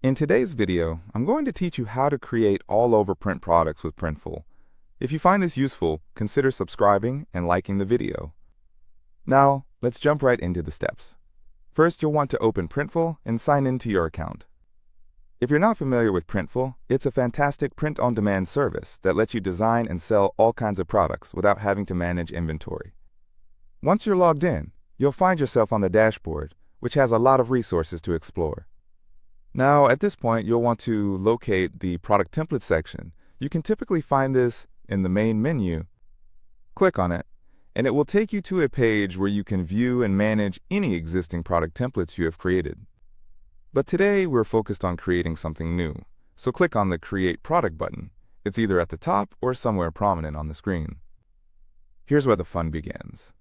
In today's video, I'm going to teach you how to create all-over print products with Printful. If you find this useful, consider subscribing and liking the video. Now, let's jump right into the steps. First, you'll want to open Printful and sign into your account. If you're not familiar with Printful, it's a fantastic print-on-demand service that lets you design and sell all kinds of products without having to manage inventory. Once you're logged in, you'll find yourself on the dashboard, which has a lot of resources to explore. Now, at this point, you'll want to locate the product template section. You can typically find this in the main menu. Click on it, and it will take you to a page where you can view and manage any existing product templates you have created. But today, we're focused on creating something new, so click on the Create Product button. It's either at the top or somewhere prominent on the screen. Here's where the fun begins.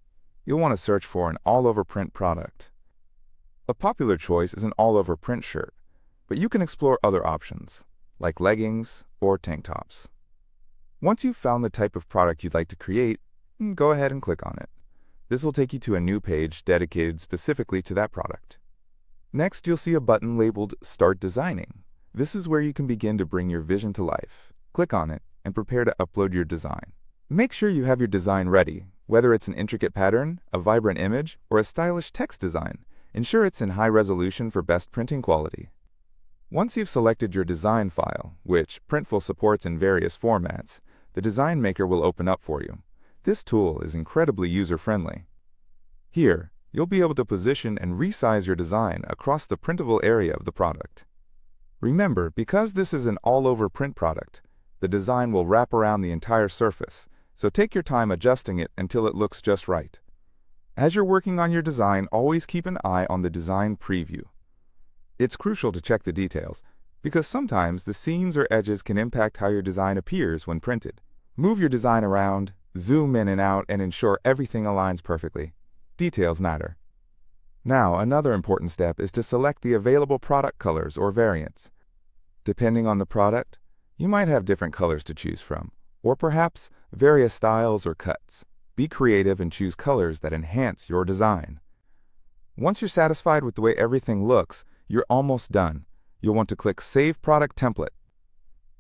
You'll want to search for an all-over print product. A popular choice is an all-over print shirt, but you can explore other options, like leggings or tank tops. Once you've found the type of product you'd like to create, go ahead and click on it. This will take you to a new page dedicated specifically to that product. Next, you'll see a button labeled Start Designing. This is where you can begin to bring your vision to life. Click on it and prepare to upload your design. Make sure you have your design ready, whether it's an intricate pattern, a vibrant image, or a stylish text design. Ensure it's in high resolution for best printing quality. Once you've selected your design file, which Printful supports in various formats, the Design Maker will open up for you. This tool is incredibly user-friendly. Here, you'll be able to position and resize your design across the printable area of the product. Remember, because this is an all-over print product, the design will wrap around the entire surface, so take your time adjusting it until it looks just right. As you're working on your design, always keep an eye on the design preview. It's crucial to check the details, because sometimes the seams or edges can impact how your design appears when printed. Move your design around, zoom in and out, and ensure everything aligns perfectly. Details matter. Now, another important step is to select the available product colors or variants. Depending on the product, you might have different colors to choose from, or perhaps various styles or cuts. Be creative and choose colors that enhance your design. Once you're satisfied with the way everything looks, you're almost done. You'll want to click Save Product Template.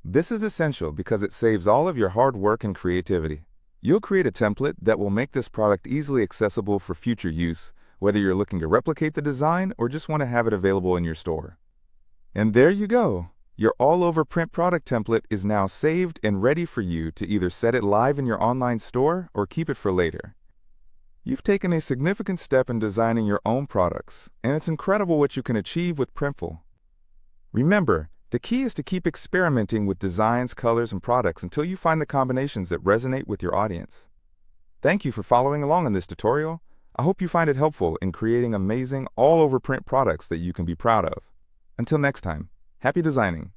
This is essential because it saves all of your hard work and creativity. You'll create a template that will make this product easily accessible for future use, whether you're looking to replicate the design or just want to have it available in your store. And there you go. Your all-over print product template is now saved and ready for you to either set it live in your online store or keep it for later. You've taken a significant step in designing your own products, and it's incredible what you can achieve with Printful. Remember, the key is to keep experimenting with designs, colors, and products until you find the combinations that resonate with your audience. Thank you for following along in this tutorial. I hope you find it helpful in creating amazing all-over print products that you can be proud of. Until next time, happy designing!